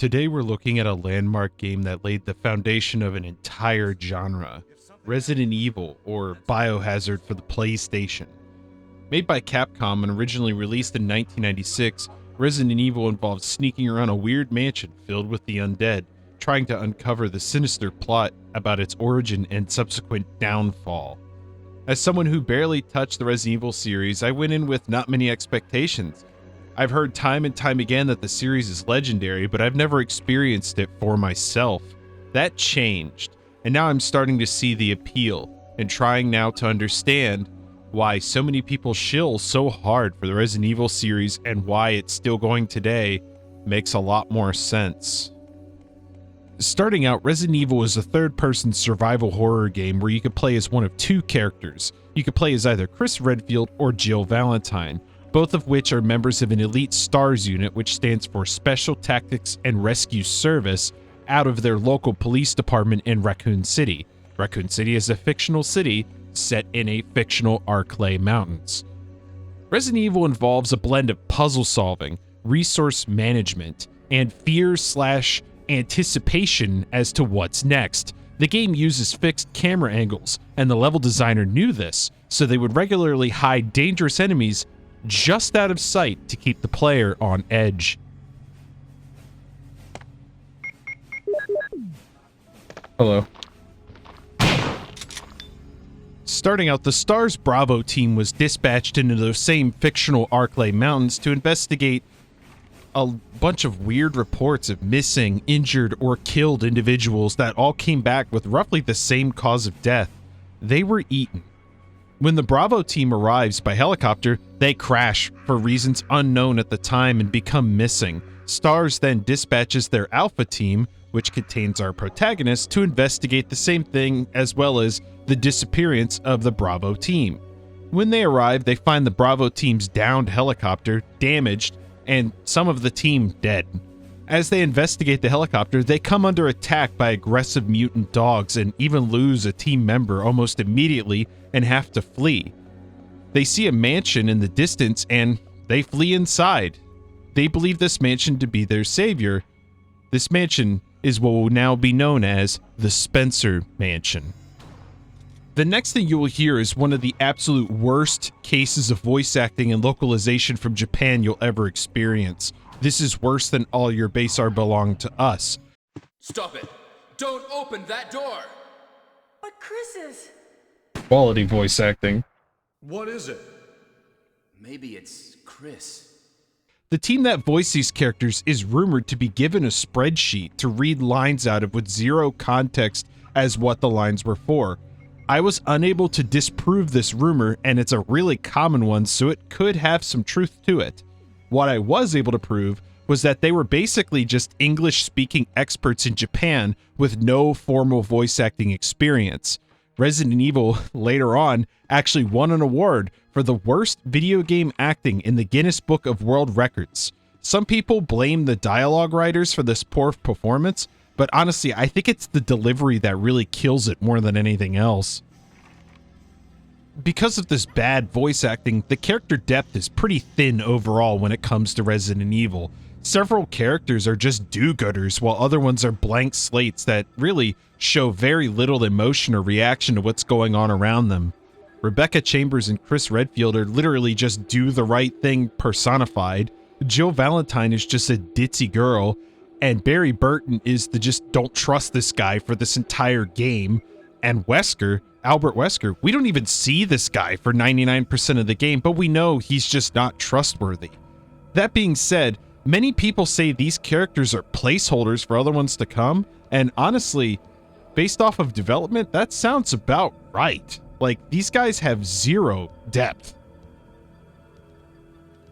Today we're looking at a landmark game that laid the foundation of an entire genre, Resident Evil, or Biohazard for the PlayStation. Made by Capcom and originally released in 1996, Resident Evil involves sneaking around a weird mansion filled with the undead, trying to uncover the sinister plot about its origin and subsequent downfall. As someone who barely touched the Resident Evil series, I went in with not many expectations. I've heard time and time again that the series is legendary, but I've never experienced it for myself. That changed, and now I'm starting to see the appeal, and trying now to understand why so many people shill so hard for the Resident Evil series and why it's still going today makes a lot more sense. Starting out, Resident Evil is a third-person survival horror game where you could play as one of two characters. You could play as either Chris Redfield or Jill Valentine, both of which are members of an elite STARS unit, which stands for Special Tactics and Rescue Service, out of their local police department in Raccoon City. Raccoon City is a fictional city set in a fictional Arklay Mountains. Resident Evil involves a blend of puzzle solving, resource management, and fear/anticipation as to what's next. The game uses fixed camera angles, and the level designer knew this, so they would regularly hide dangerous enemies just out of sight to keep the player on edge. Hello. Starting out, the STARS Bravo team was dispatched into those same fictional Arklay Mountains to investigate a bunch of weird reports of missing, injured, or killed individuals that all came back with roughly the same cause of death. They were eaten. When the Bravo team arrives by helicopter, they crash for reasons unknown at the time and become missing. STARS then dispatches their Alpha team, which contains our protagonist, to investigate the same thing as well as the disappearance of the Bravo team. When they arrive, they find the Bravo team's downed helicopter damaged and some of the team dead. As they investigate the helicopter, they come under attack by aggressive mutant dogs and even lose a team member almost immediately and have to flee. They see a mansion in the distance and they flee inside. They believe this mansion to be their savior. This mansion is what will now be known as the Spencer Mansion. The next thing you will hear is one of the absolute worst cases of voice acting and localization from Japan you'll ever experience. This is worse than All Your Base Are Belong to Us. Stop it! Don't open that door! But Chris is... Quality voice acting. What is it? Maybe it's Chris. The team that voiced these characters is rumored to be given a spreadsheet to read lines out of with zero context as what the lines were for. I was unable to disprove this rumor, and it's a really common one, so it could have some truth to it. What I was able to prove was that they were basically just English-speaking experts in Japan with no formal voice acting experience. Resident Evil, later on, actually won an award for the worst video game acting in the Guinness Book of World Records. Some people blame the dialogue writers for this poor performance, but honestly, I think it's the delivery that really kills it more than anything else. Because of this bad voice acting, the character depth is pretty thin overall when it comes to Resident Evil. Several characters are just do-gooders, while other ones are blank slates that really show very little emotion or reaction to what's going on around them. Rebecca Chambers and Chris Redfield are literally just do the right thing personified. Jill Valentine is just a ditzy girl, and Barry Burton is the just don't trust this guy for this entire game. And Wesker, Albert Wesker, we don't even see this guy for 99% of the game, but we know he's just not trustworthy. That being said, many people say these characters are placeholders for other ones to come, and honestly, based off of development, that sounds about right. Like, these guys have zero depth.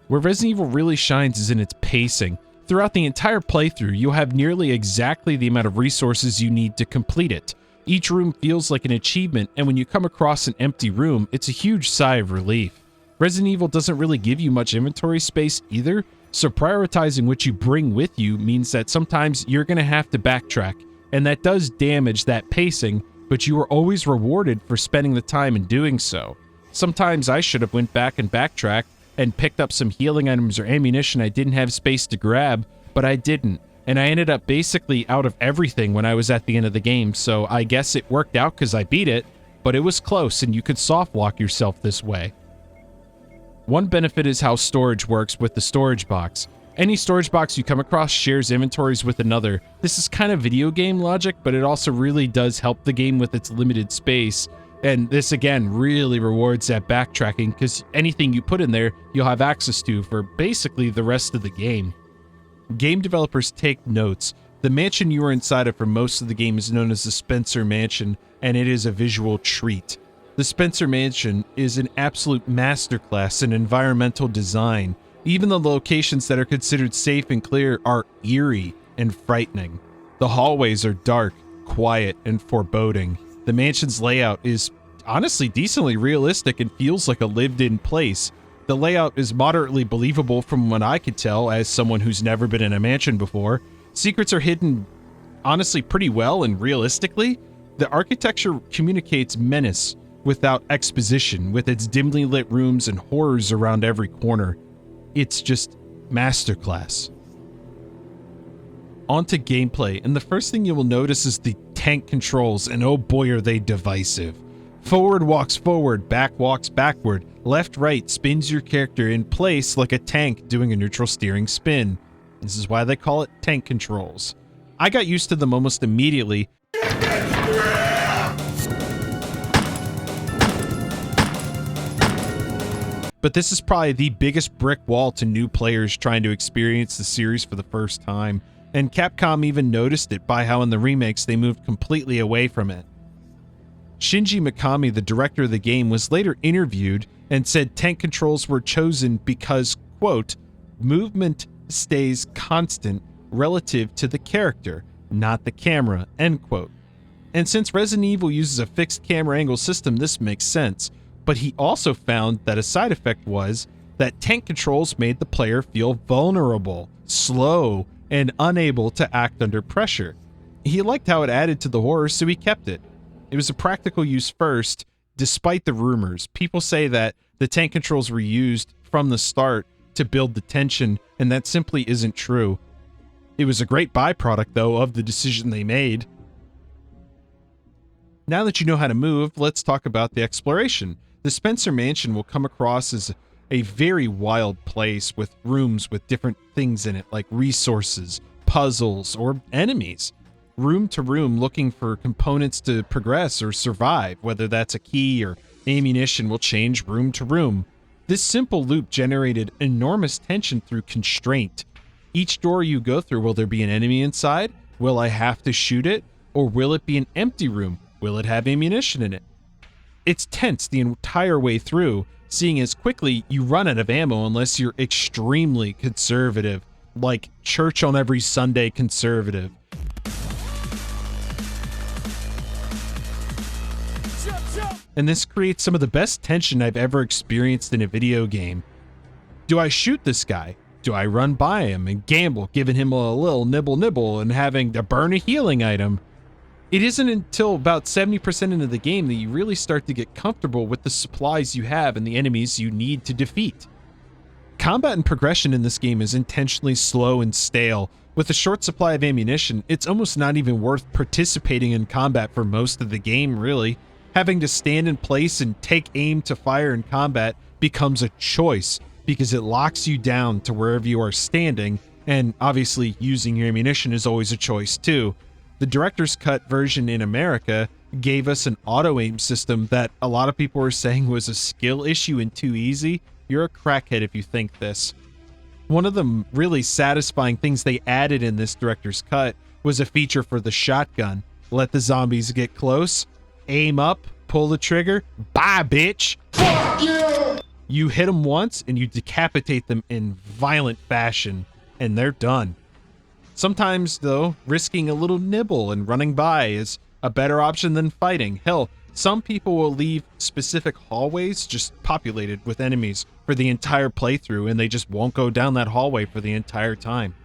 Where Resident Evil really shines is in its pacing. Throughout the entire playthrough, you'll have nearly exactly the amount of resources you need to complete it. Each room feels like an achievement, and when you come across an empty room, it's a huge sigh of relief. Resident Evil doesn't really give you much inventory space either, so prioritizing what you bring with you means that sometimes you're going to have to backtrack, and that does damage that pacing, but you are always rewarded for spending the time in doing so. Sometimes I should have went back and backtracked and picked up some healing items or ammunition I didn't have space to grab, but I didn't. and I ended up basically out of everything when I was at the end of the game, so I guess it worked out because I beat it, but it was close and you could soft walk yourself this way. One benefit is how storage works with the storage box. Any storage box you come across shares inventories with another. This is kind of video game logic, but it also really does help the game with its limited space. And this again really rewards that backtracking because anything you put in there, you'll have access to for basically the rest of the game. Game developers take notes. The mansion you are inside of for most of the game is known as the Spencer Mansion, and it is a visual treat. The Spencer Mansion is an absolute masterclass in environmental design. Even the locations that are considered safe and clear are eerie and frightening. The hallways are dark, quiet, and foreboding. The mansion's layout is honestly decently realistic and feels like a lived-in place. The layout is moderately believable from what I could tell as someone who's never been in a mansion before. Secrets are hidden honestly pretty well and realistically. The architecture communicates menace without exposition, with its dimly lit rooms and horrors around every corner. It's just masterclass. On to gameplay, and the first thing you will notice is the tank controls, and oh boy are they divisive. Forward walks forward, back walks backward, left right spins your character in place like a tank doing a neutral steering spin. This is why they call it tank controls. I got used to them almost immediately. But this is probably the biggest brick wall to new players trying to experience the series for the first time, and Capcom even noticed it by how in the remakes they moved completely away from it. Shinji Mikami, the director of the game, was later interviewed and said tank controls were chosen because, quote, movement stays constant relative to the character, not the camera, end quote. And since Resident Evil uses a fixed camera angle system, this makes sense. But he also found that a side effect was that tank controls made the player feel vulnerable, slow, and unable to act under pressure. He liked how it added to the horror, so he kept it. It was a practical use first, despite the rumors. People say that the tank controls were used from the start to build the tension, and that simply isn't true. It was a great byproduct, though, of the decision they made. Now that you know how to move, let's talk about the exploration. The Spencer Mansion will come across as a very wild place with rooms with different things in it, like resources, puzzles, or enemies. Room to room looking for components to progress or survive, whether that's a key or ammunition will change room to room. This simple loop generated enormous tension through constraint. Each door you go through, will there be an enemy inside? Will I have to shoot it? Or will it be an empty room? Will it have ammunition in it? It's tense the entire way through, seeing as quickly you run out of ammo unless you're extremely conservative, like church on every Sunday conservative. And this creates some of the best tension I've ever experienced in a video game. Do I shoot this guy? Do I run by him and gamble, giving him a little nibble and having to burn a healing item? It isn't until about 70% into the game that you really start to get comfortable with the supplies you have and the enemies you need to defeat. Combat and progression in this game is intentionally slow and stale. With a short supply of ammunition, it's almost not even worth participating in combat for most of the game, really. Having to stand in place and take aim to fire in combat becomes a choice because it locks you down to wherever you are standing, and obviously using your ammunition is always a choice too. The director's cut version in America gave us an auto-aim system that a lot of people were saying was a skill issue and too easy. You're a crackhead if you think this. One of the really satisfying things they added in this director's cut was a feature for the shotgun. Let the zombies get close, aim up, pull the trigger, bye bitch! Fuck you! You hit them once and you decapitate them in violent fashion, and they're done. Sometimes, though, risking a little nibble and running by is a better option than fighting. Hell, some people will leave specific hallways just populated with enemies for the entire playthrough, and they just won't go down that hallway for the entire time.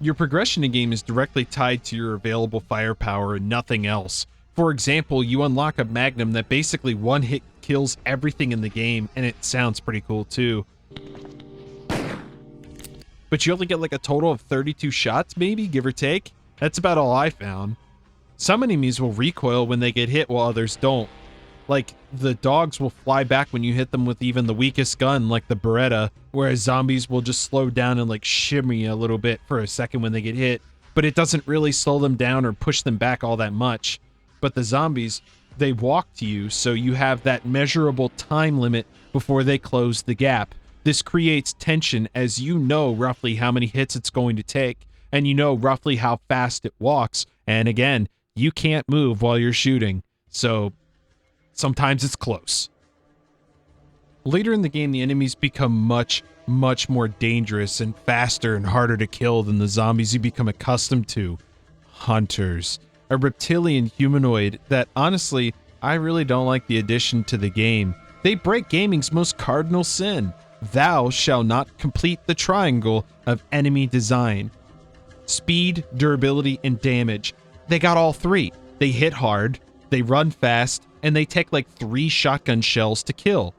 Your progression in game is directly tied to your available firepower and nothing else. For example, you unlock a magnum that basically one hit kills everything in the game, and it sounds pretty cool too. but you only get like a total of 32 shots, maybe, give or take. That's about all I found. Some enemies will recoil when they get hit while others don't. Like, the dogs will fly back when you hit them with even the weakest gun, like the Beretta, whereas zombies will just slow down and like shimmy a little bit for a second when they get hit, but it doesn't really slow them down or push them back all that much. But the zombies, they walk to you, so you have that measurable time limit before they close the gap. This creates tension as you know roughly how many hits it's going to take, and you know roughly how fast it walks, and again, you can't move while you're shooting, so sometimes it's close. Later in the game, the enemies become much more dangerous and faster and harder to kill than the zombies you become accustomed to. Hunters. A reptilian humanoid that, honestly, I really don't like the addition to the game. They break gaming's most cardinal sin. Thou shalt not complete the triangle of enemy design. Speed, durability, and damage. They got all three. They hit hard, they run fast, and they take like 3 shotgun shells to kill.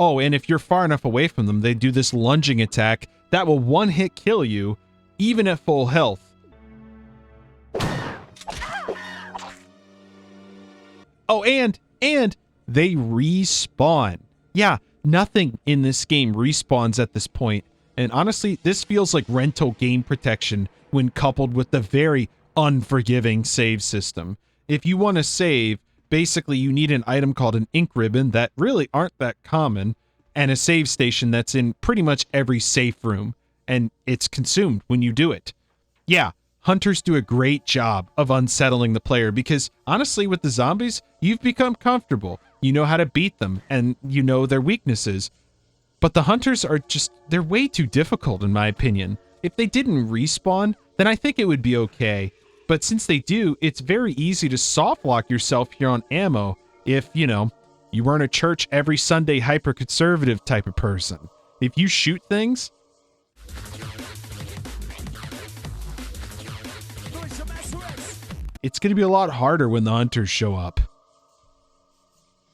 Oh, and if you're far enough away from them, they do this lunging attack that will one-hit kill you, even at full health. Oh, and they respawn. Yeah, nothing in this game respawns at this point. And honestly, this feels like rental game protection when coupled with the very unforgiving save system. If you want to save, basically you need an item called an ink ribbon that really aren't that common, and a save station that's in pretty much every safe room, and it's consumed when you do it. Yeah, hunters do a great job of unsettling the player because, honestly, with the zombies, you've become comfortable. You know how to beat them, and you know their weaknesses. But the hunters are just, they're way too difficult in my opinion. If they didn't respawn, then I think it would be okay. But since they do, it's very easy to soft lock yourself here on ammo if, you know, you weren't a church every Sunday hyper-conservative type of person. If you shoot things, it's going to be a lot harder when the hunters show up.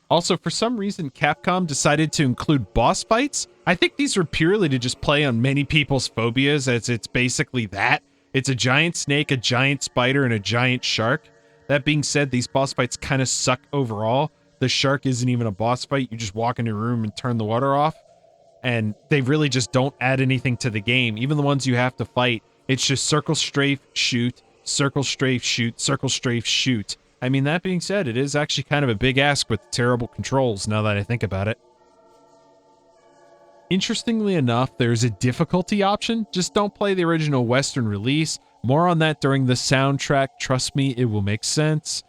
Also, for some reason, Capcom decided to include boss fights. I think these were purely to just play on many people's phobias, as it's basically that. It's a giant snake, a giant spider, and a giant shark. That being said, these boss fights kind of suck overall. The shark isn't even a boss fight. You just walk into a room and turn the water off. And they really just don't add anything to the game. Even the ones you have to fight, it's just circle, strafe, shoot, circle, strafe, shoot, circle, strafe, shoot. I mean, that being said, it is actually kind of a big ask with terrible controls now that I think about it. Interestingly enough, there's a difficulty option. Just don't play the original Western release. More on that during the soundtrack. Trust me, it will make sense.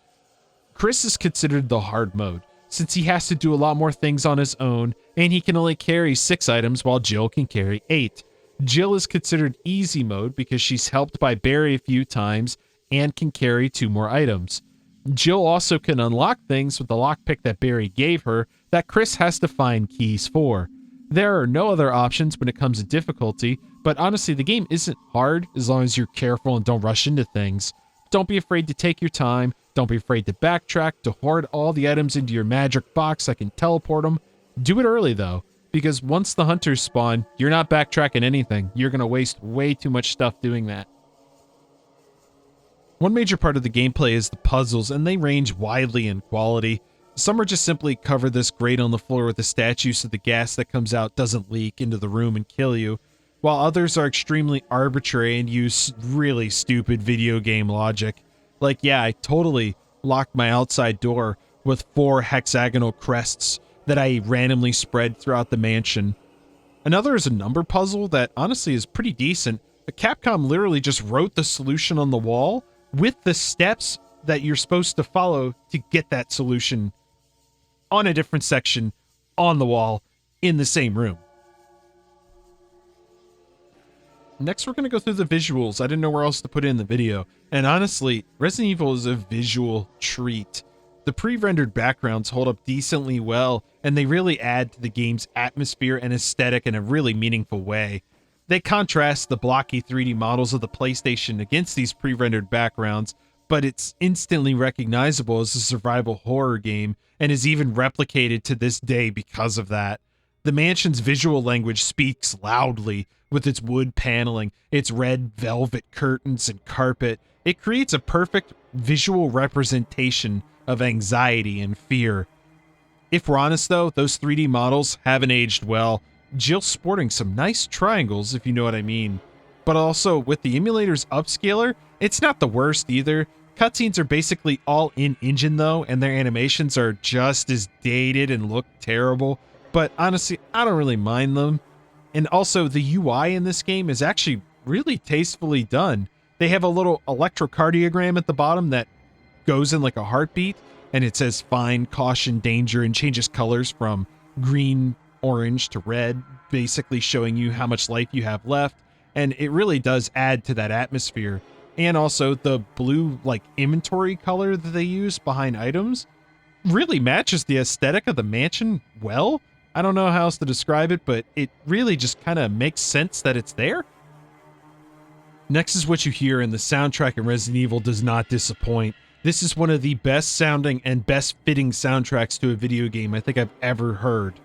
Chris is considered the hard mode, since he has to do a lot more things on his own, and he can only carry 6 items while Jill can carry 8. Jill is considered easy mode because she's helped by Barry a few times and can carry 2 more items. Jill also can unlock things with the lockpick that Barry gave her that Chris has to find keys for. There are no other options when it comes to difficulty, but honestly, the game isn't hard as long as you're careful and don't rush into things. Don't be afraid to take your time. Don't be afraid to backtrack, to hoard all the items into your magic box that can teleport them. Do it early, though, because once the hunters spawn, you're not backtracking anything. You're going to waste way too much stuff doing that. One major part of the gameplay is the puzzles, and they range widely in quality. Some are just simply cover this grate on the floor with a statue so the gas that comes out doesn't leak into the room and kill you, while others are extremely arbitrary and use really stupid video game logic. Like, yeah, I totally locked my outside door with 4 hexagonal crests that I randomly spread throughout the mansion. Another is a number puzzle that honestly is pretty decent. Capcom literally just wrote the solution on the wall with the steps that you're supposed to follow to get that solution on a different section on the wall in the same room. Next, we're going to go through the visuals. I didn't know where else to put it in the video. And honestly, Resident Evil is a visual treat. The pre-rendered backgrounds hold up decently well, and they really add to the game's atmosphere and aesthetic in a really meaningful way. They contrast the blocky 3D models of the PlayStation against these pre-rendered backgrounds, but it's instantly recognizable as a survival horror game, and is even replicated to this day because of that. The mansion's visual language speaks loudly, with its wood paneling, its red velvet curtains and carpet. It creates a perfect visual representation of anxiety and fear. If we're honest though, those 3D models haven't aged well. Jill's sporting some nice triangles, if you know what I mean. But also, with the emulator's upscaler, it's not the worst either. Cutscenes are basically all in-engine though, and their animations are just as dated and look terrible. But honestly, I don't really mind them. And also, the UI in this game is actually really tastefully done. They have a little electrocardiogram at the bottom that goes in like a heartbeat, and it says find, caution, danger, and changes colors from green, orange to red, basically showing you how much life you have left. And it really does add to that atmosphere. And also, the blue like inventory color that they use behind items really matches the aesthetic of the mansion well. I don't know how else to describe it, but it really just kind of makes sense that it's there. Next is what you hear, and the soundtrack in Resident Evil does not disappoint. This is one of the best sounding and best fitting soundtracks to a video game I think I've ever heard.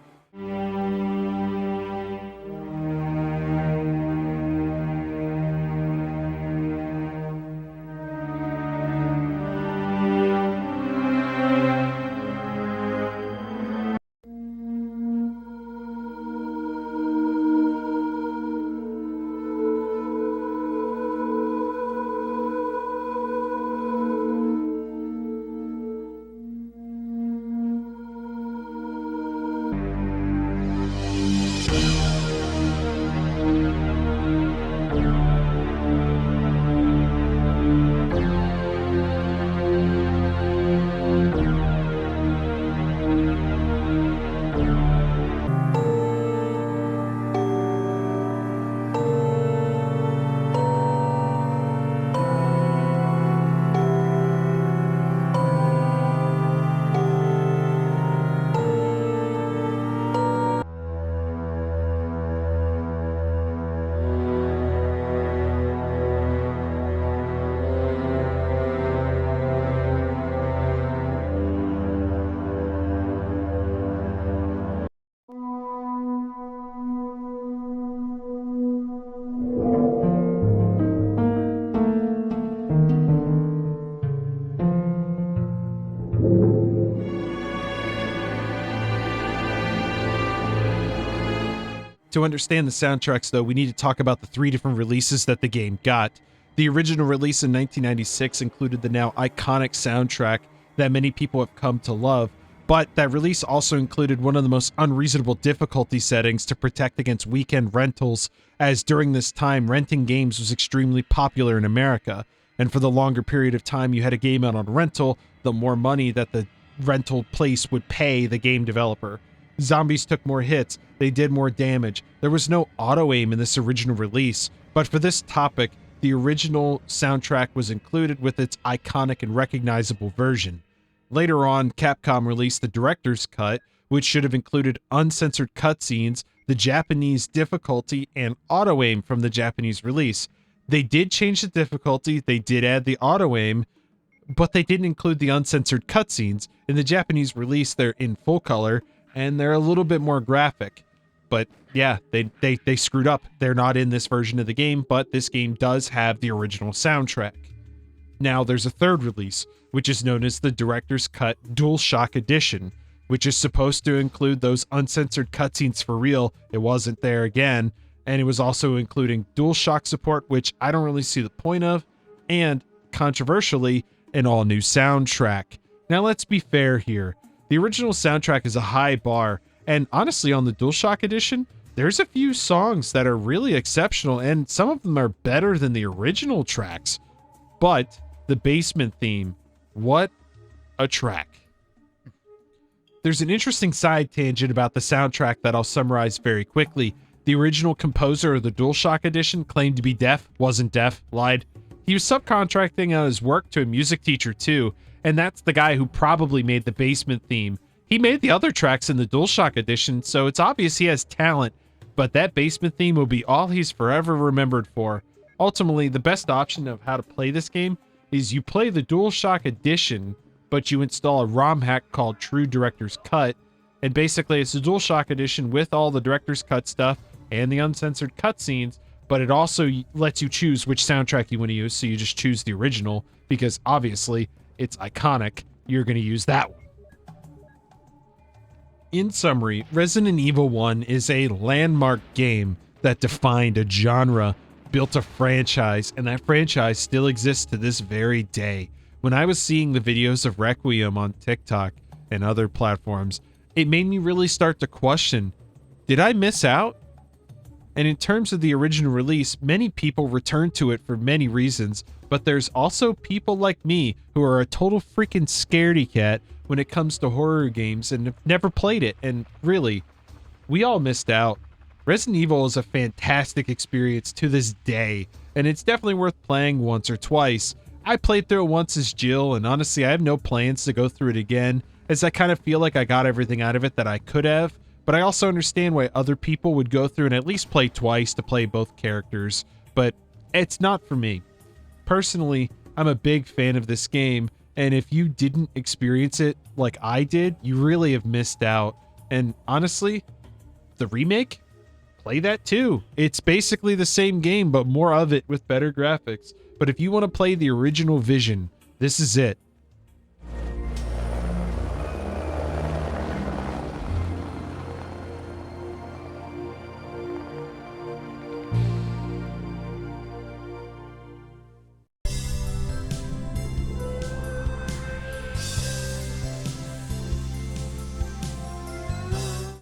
To understand the soundtracks, though, we need to talk about the 3 different releases that the game got. The original release in 1996 included the now iconic soundtrack that many people have come to love, but that release also included one of the most unreasonable difficulty settings to protect against weekend rentals, as during this time, renting games was extremely popular in America, and for the longer period of time you had a game out on rental, the more money that the rental place would pay the game developer. Zombies took more hits, they did more damage. There was no auto-aim in this original release, but for this topic, the original soundtrack was included with its iconic and recognizable version. Later on, Capcom released the director's cut, which should have included uncensored cutscenes, the Japanese difficulty, and auto-aim from the Japanese release. They did change the difficulty, they did add the auto-aim, but they didn't include the uncensored cutscenes. In the Japanese release, they're in full color, and they're a little bit more graphic. But yeah, they screwed up. They're not in this version of the game, but this game does have the original soundtrack. Now there's a third release, which is known as the Director's Cut DualShock Edition, which is supposed to include those uncensored cutscenes for real. It wasn't there again, and it was also including DualShock support, which I don't really see the point of, and controversially, an all-new soundtrack. Now let's be fair here. The original soundtrack is a high bar, and honestly on the DualShock Edition, there's a few songs that are really exceptional, and some of them are better than the original tracks. But the basement theme, what a track. There's an interesting side tangent about the soundtrack that I'll summarize very quickly. The original composer of the DualShock edition claimed to be deaf, wasn't deaf, lied. He was subcontracting out his work to a music teacher too, and that's the guy who probably made the basement theme. He made the other tracks in the DualShock edition, so it's obvious he has talent, but that basement theme will be all he's forever remembered for. Ultimately, the best option of how to play this game is you play the DualShock edition, but you install a ROM hack called True Director's Cut, and basically it's the DualShock edition with all the Director's Cut stuff and the uncensored cutscenes, but it also lets you choose which soundtrack you want to use, so you just choose the original, because obviously it's iconic. You're going to use that one. In summary, Resident Evil 1 is a landmark game that defined a genre, built a franchise, and that franchise still exists to this very day. When I was seeing the videos of Requiem on TikTok and other platforms, it made me really start to question, did I miss out? And in terms of the original release, many people return to it for many reasons, but there's also people like me who are a total freaking scaredy cat when it comes to horror games and have never played it, and really, we all missed out. Resident Evil is a fantastic experience to this day, and it's definitely worth playing once or twice. I played through it once as Jill, and honestly, I have no plans to go through it again, as I kind of feel like I got everything out of it that I could have, but I also understand why other people would go through and at least play twice to play both characters, but it's not for me. Personally, I'm a big fan of this game, and if you didn't experience it like I did, you really have missed out. And honestly, the remake? Play that too. It's basically the same game, but more of it with better graphics. But if you want to play the original Vision, this is it.